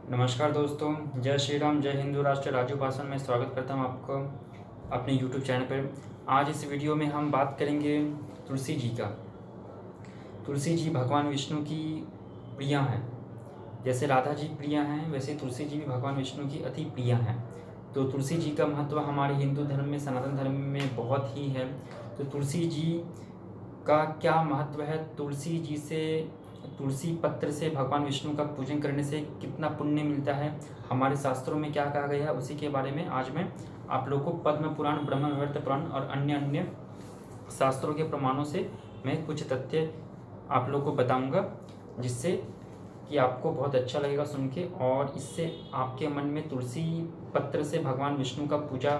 नमस्कार दोस्तों, जय श्री राम, जय हिंदू राष्ट्र। राजू भाषण में स्वागत करता हूं आपको अपने यूट्यूब चैनल पर। आज इस वीडियो में हम बात करेंगे तुलसी जी का। तुलसी जी भगवान विष्णु की प्रिया हैं। जैसे राधा जी प्रिया हैं, वैसे तुलसी जी भी भगवान विष्णु की अति प्रिया हैं। तो तुलसी जी का महत्व हमारे हिंदू धर्म में, सनातन धर्म में बहुत ही है। तो तुलसी जी का क्या महत्व है, तुलसी पत्र से भगवान विष्णु का पूजन करने से कितना पुण्य मिलता है, हमारे शास्त्रों में क्या कहा गया है, उसी के बारे में आज मैं आप लोगों को पद्म पुराण, ब्रह्म वैवर्त पुराण और अन्य अन्य शास्त्रों के प्रमाणों से मैं कुछ तथ्य आप लोगों को बताऊंगा, जिससे कि आपको बहुत अच्छा लगेगा सुन के, और इससे आपके मन में तुलसी पत्र से भगवान विष्णु का पूजा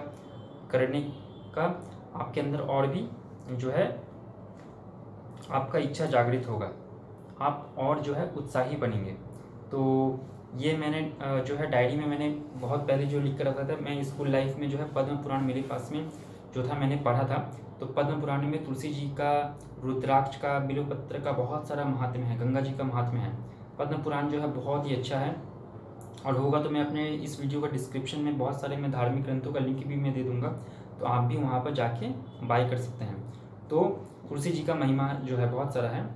करने का आपके अंदर और भी जो है आपका इच्छा जागृत होगा, आप और जो है उत्साही बनेंगे। तो ये मैंने जो है डायरी में मैंने बहुत पहले जो लिख कर रखा था। मैं स्कूल लाइफ में जो है पद्म पुराण मेरे पास में जो था, मैंने पढ़ा था। तो पद्म पुराण में तुलसी जी का, रुद्राक्ष का, बिल्वपत्र का बहुत सारा महात्म्य है, गंगा जी का महात्म्य है। पद्म पुराण जो है बहुत ही अच्छा है, और होगा तो मैं अपने इस वीडियो का डिस्क्रिप्शन में बहुत सारे मैं धार्मिक ग्रंथों का लिंक भी मैं दे दूंगा, तो आप भी वहाँ पर जाके बाय कर सकते हैं। तो तुलसी जी का महिमा जो है बहुत सारा है।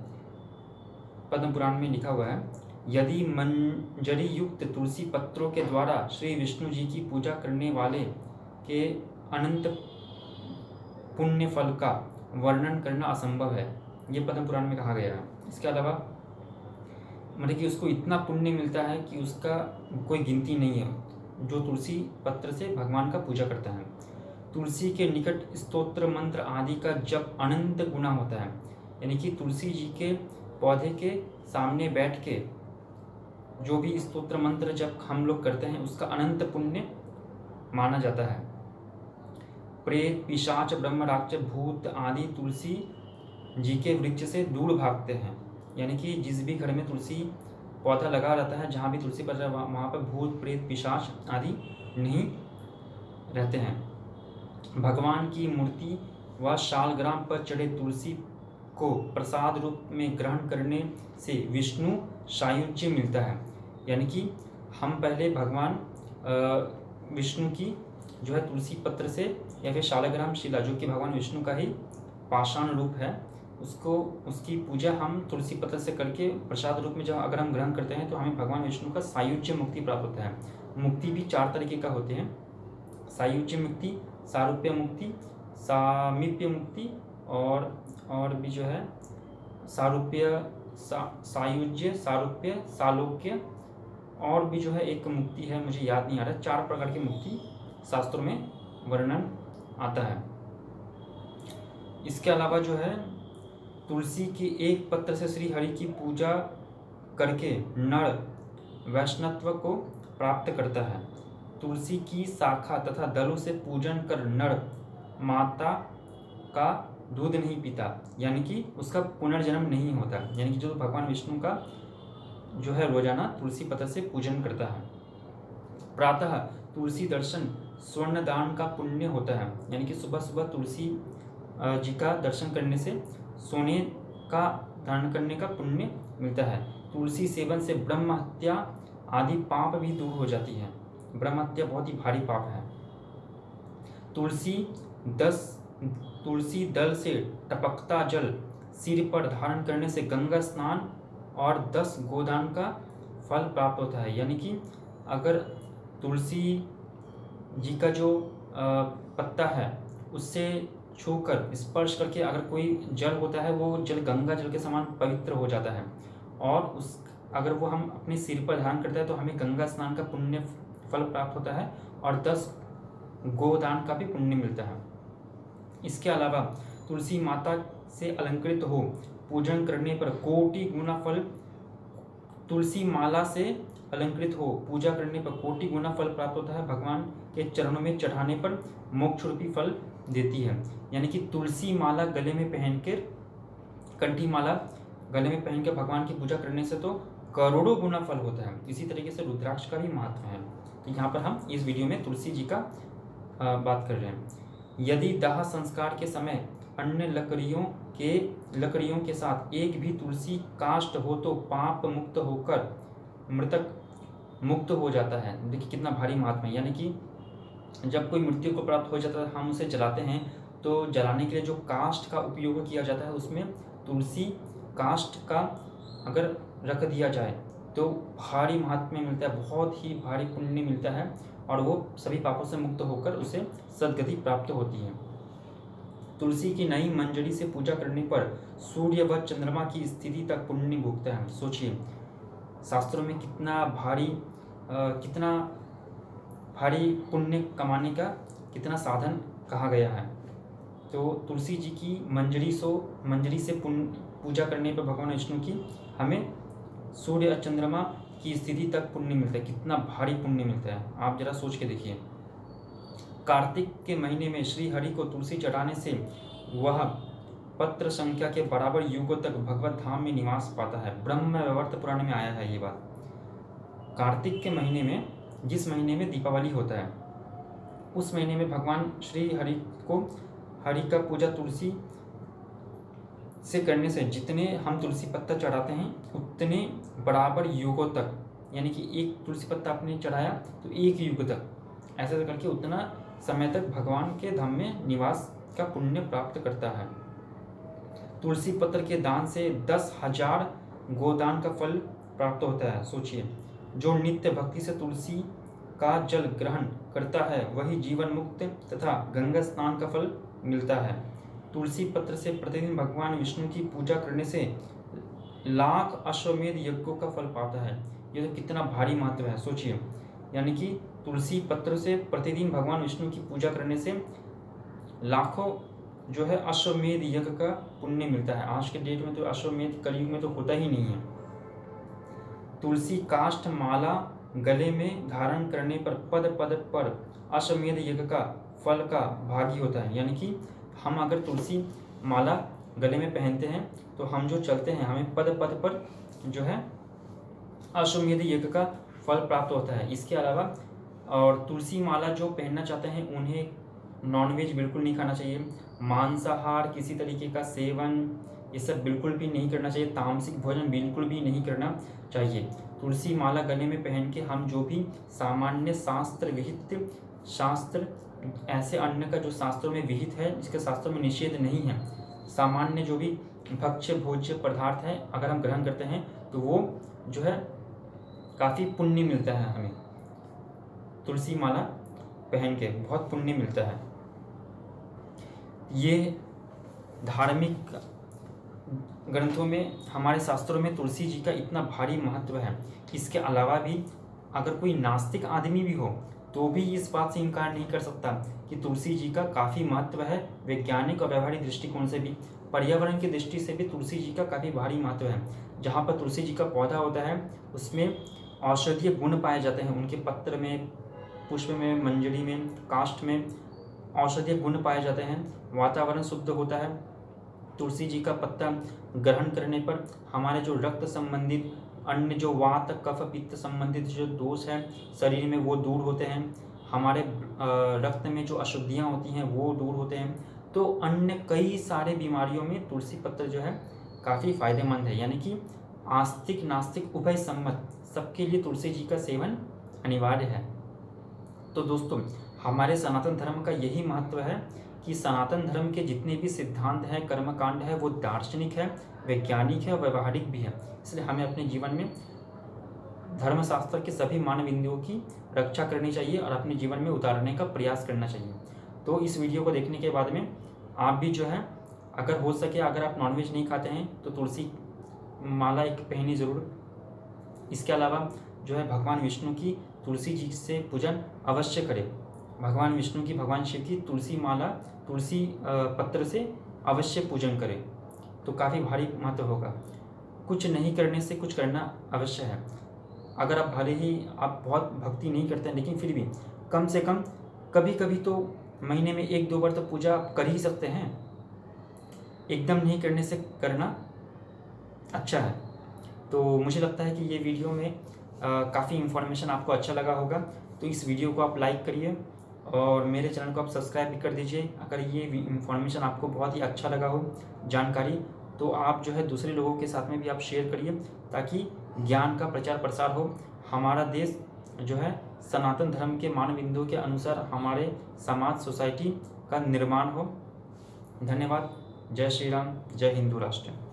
पद्म पुराण में लिखा हुआ है, यदि मंजरी युक्त तुलसी पत्रों के द्वारा श्री विष्णु जी की पूजा करने वाले के अनंत पुण्य फल का वर्णन करना असंभव है। ये पद्म पुराण में कहा गया है। इसके अलावा मतलब कि उसको इतना पुण्य मिलता है कि उसका कोई गिनती नहीं है, जो तुलसी पत्र से भगवान का पूजा करता है। तुलसी के निकट स्तोत्र मंत्र आदि का जप अनंत गुना होता है। यानी कि तुलसी जी के पौधे के सामने बैठ के जो भी स्तोत्र मंत्र जब हम लोग करते हैं, उसका अनंत पुण्य माना जाता है। प्रेत, पिशाच, ब्रह्म, राक्षस, भूत आदि तुलसी जी के वृक्ष से दूर भागते हैं। यानी कि जिस भी घर में तुलसी पौधा लगा रहता है, जहाँ भी तुलसी पौधा वहाँ पर भूत, प्रेत, पिशाच आदि नहीं रहते हैं। भगवान की मूर्ति व शालग्राम पर चढ़े तुलसी को प्रसाद रूप में ग्रहण करने से विष्णु सायुज्य मिलता है। यानी कि हम पहले भगवान विष्णु की जो है तुलसी पत्र से या फिर शालग्राम शिला, जो कि भगवान विष्णु का ही पाषाण रूप है, उसकी पूजा हम तुलसी पत्र से करके प्रसाद रूप में जब अगर हम ग्रहण करते हैं, तो हमें भगवान विष्णु का सायुज्य मुक्ति प्राप्त होता है। मुक्ति भी 4 तरीके का होते हैं, सायुज्य मुक्ति, सारूप्य मुक्ति, सामीप्य मुक्ति, और भी जो है सारूप्य, सायुज्य, सारूप्य, सालोक्य, और भी जो है एक मुक्ति है, मुझे याद नहीं आ रहा। 4 प्रकार की मुक्ति शास्त्रों में वर्णन आता है। इसके अलावा जो है तुलसी के एक पत्र से श्री हरि की पूजा करके नर वैष्णव को प्राप्त करता है। तुलसी की शाखा तथा दलों से पूजन कर नर माता का दूध नहीं पीता, यानी कि उसका पुनर्जन्म नहीं होता। यानी कि जो भगवान विष्णु का जो है रोजाना तुलसी पत्र से पूजन करता है। प्रातः तुलसी दर्शन स्वर्ण दान का पुण्य होता है। यानी कि सुबह सुबह तुलसी जी का दर्शन करने से सोने का दान करने का पुण्य मिलता है। तुलसी सेवन से ब्रह्म हत्या आदि पाप भी दूर हो जाती है। ब्रह्म हत्या बहुत ही भारी पाप है। तुलसी दल से टपकता जल सिर पर धारण करने से गंगा स्नान और 10 गोदान का फल प्राप्त होता है। यानी कि अगर तुलसी जी का जो पत्ता है, उससे छूकर, स्पर्श करके अगर कोई जल होता है, वो जल गंगा जल के समान पवित्र हो जाता है, और अगर वो हम अपने सिर पर धारण करते हैं, तो हमें गंगा स्नान का पुण्य फल प्राप्त होता है, और 10 गोदान का भी पुण्य मिलता है। इसके अलावा तुलसी माता से अलंकृत हो पूजन करने पर कोटि गुना फल, तुलसी माला से अलंकृत हो पूजा करने पर कोटि गुना फल प्राप्त होता है। भगवान के चरणों में चढ़ाने पर मोक्ष रूपी फल देती है। यानी कि तुलसी माला गले में पहनकर, कंठी माला गले में पहनकर भगवान की पूजा करने से तो करोड़ों गुना फल होता है। इसी तरीके से रुद्राक्ष का भी महत्व है। तो यहाँ पर हम इस वीडियो में तुलसी जी का बात कर रहे हैं। यदि दाह संस्कार के समय अन्य लकड़ियों के साथ एक भी तुलसी काष्ठ हो, तो पाप मुक्त होकर मृतक मुक्त हो जाता है। देखिए कितना भारी महात्मा है। यानी कि जब कोई मृत्यु को प्राप्त हो जाता है हम उसे जलाते हैं, तो जलाने के लिए जो काष्ठ का उपयोग किया जाता है उसमें तुलसी काष्ठ का अगर रख दिया जाए तो भारी महात्म्य मिलता है, बहुत ही भारी पुण्य मिलता है और वो सभी पापों से मुक्त होकर उसे सद्गति प्राप्त होती है। तुलसी की नई मंजरी से पूजा करने पर सूर्य व चंद्रमा की स्थिति तक पुण्य भोगता है। सोचिए शास्त्रों में कितना भारी पुण्य कमाने का कितना साधन कहा गया है। तो तुलसी जी की मंजरी से पूजा करने पर भगवान विष्णु की हमें सूर्य और चंद्रमा की स्थिति तक पुण्य मिलता है। कितना भारी पुण्य मिलता है, आप जरा सोच के देखिए। कार्तिक के महीने में श्री हरि को तुलसी चढ़ाने से वह पत्र संख्या के बराबर युगों तक भगवत धाम में निवास पाता है। ब्रह्म वैवर्त पुराण में आया है ये बात। कार्तिक के महीने में, जिस महीने में दीपावली होता है, उस महीने में भगवान श्री हरि का पूजा तुलसी से करने से जितने हम तुलसी पत्ता चढ़ाते हैं उतने बराबर युगों तक, यानी कि एक तुलसी पत्ता आपने चढ़ाया तो एक युग तक, ऐसे करके उतना समय तक भगवान के धाम में निवास का पुण्य प्राप्त करता है। तुलसी पत्र के दान से 10,000 गोदान का फल प्राप्त होता है। सोचिए, जो नित्य भक्ति से तुलसी का जल ग्रहण करता है वही जीवन मुक्त तथा गंगा स्नान का फल मिलता है। तुलसी पत्र से प्रतिदिन भगवान विष्णु की पूजा करने से लाख अश्वमेध यज्ञों का फल पाता है। ये तो कितना भारी महत्व है, सोचिए। यानी कि तुलसी पत्र से प्रतिदिन भगवान विष्णु की पूजा करने से लाखों जो है अश्वमेध यज्ञ का पुण्य मिलता है। आज के डेट में तो अश्वमेध कलयुग में तो होता ही नहीं है। तुलसी काष्ठ माला गले में धारण करने पर पद पद पर अश्वमेध यज्ञ का फल का भागी होता है। यानी कि हम अगर तुलसी माला गले में पहनते हैं तो हम जो चलते हैं हमें पद पद पर जो है अश्वमेध यज्ञ का फल प्राप्त होता है। इसके अलावा और तुलसी माला जो पहनना चाहते हैं उन्हें नॉनवेज बिल्कुल नहीं खाना चाहिए, मांसाहार किसी तरीके का सेवन ये सब बिल्कुल भी नहीं करना चाहिए, तामसिक भोजन बिल्कुल भी नहीं करना चाहिए। तुलसी माला गले में पहन के हम जो भी सामान्य शास्त्र विहित शास्त्र, ऐसे अन्न का जो शास्त्रों में विहित है, जिसके शास्त्रों में निषेध नहीं है, सामान्य जो भी भक्ष्य भोज्य पदार्थ है अगर हम ग्रहण करते हैं तो वो जो है काफ़ी पुण्य मिलता है। हमें तुलसी माला पहन के बहुत पुण्य मिलता है। ये धार्मिक ग्रंथों में, हमारे शास्त्रों में तुलसी जी का इतना भारी महत्व है। इसके अलावा भी अगर कोई नास्तिक आदमी भी हो तो भी इस बात से इनकार नहीं कर सकता कि तुलसी जी का काफ़ी महत्व है। वैज्ञानिक और व्यवहारिक दृष्टिकोण से भी, पर्यावरण की दृष्टि से भी तुलसी जी का काफ़ी भारी महत्व है। जहाँ पर तुलसी जी का पौधा होता है उसमें औषधीय गुण पाए जाते हैं। उनके पत्र में, पुष्प में, मंजरी में, काष्ठ में औषधीय गुण पाए जाते हैं। वातावरण शुद्ध होता है। तुलसी जी का पत्ता ग्रहण करने पर हमारे जो रक्त संबंधित अन्य जो वात कफ पित्त संबंधित जो दोष हैं शरीर में वो दूर होते हैं। हमारे रक्त में जो अशुद्धियाँ होती हैं वो दूर होते हैं। तो अन्य कई सारे बीमारियों में तुलसी पत्र जो है काफ़ी फायदेमंद है। यानी कि आस्तिक नास्तिक उभय सम्मत सबके लिए तुलसी जी का सेवन अनिवार्य है। तो दोस्तों, हमारे सनातन धर्म का यही महत्व है कि सनातन धर्म के जितने भी सिद्धांत हैं, कर्मकांड है, वो दार्शनिक है, वैज्ञानिक है और व्यवहारिक भी है। इसलिए हमें अपने जीवन में धर्मशास्त्र के सभी मानव बिंदुओं की रक्षा करनी चाहिए और अपने जीवन में उतारने का प्रयास करना चाहिए। तो इस वीडियो को देखने के बाद में आप भी जो है, अगर हो सके, अगर आप नॉनवेज नहीं खाते हैं तो तुलसी माला एक पहनी ज़रूर। इसके अलावा जो है भगवान विष्णु की तुलसी जी से पूजन अवश्य करें। भगवान विष्णु की, भगवान शिव की तुलसी माला, तुलसी पत्र से अवश्य पूजन करें तो काफ़ी भारी महत्व होगा। कुछ नहीं करने से कुछ करना अवश्य है। अगर आप भले ही आप बहुत भक्ति नहीं करते हैं लेकिन फिर भी कम से कम कभी कभी तो महीने में 1-2 बार तो पूजा आप कर ही सकते हैं। एकदम नहीं करने से करना अच्छा है। तो मुझे लगता है कि ये वीडियो में काफ़ी इन्फॉर्मेशन आपको अच्छा लगा होगा। तो इस वीडियो को आप लाइक करिए और मेरे चैनल को आप सब्सक्राइब भी कर दीजिए। अगर ये इन्फॉर्मेशन आपको बहुत ही अच्छा लगा हो, जानकारी, तो आप जो है दूसरे लोगों के साथ में भी आप शेयर करिए ताकि ज्ञान का प्रचार प्रसार हो। हमारा देश जो है सनातन धर्म के मानबिंदुओं के अनुसार हमारे समाज सोसाइटी का निर्माण हो। धन्यवाद। जय श्री राम, जय हिंदू राष्ट्र।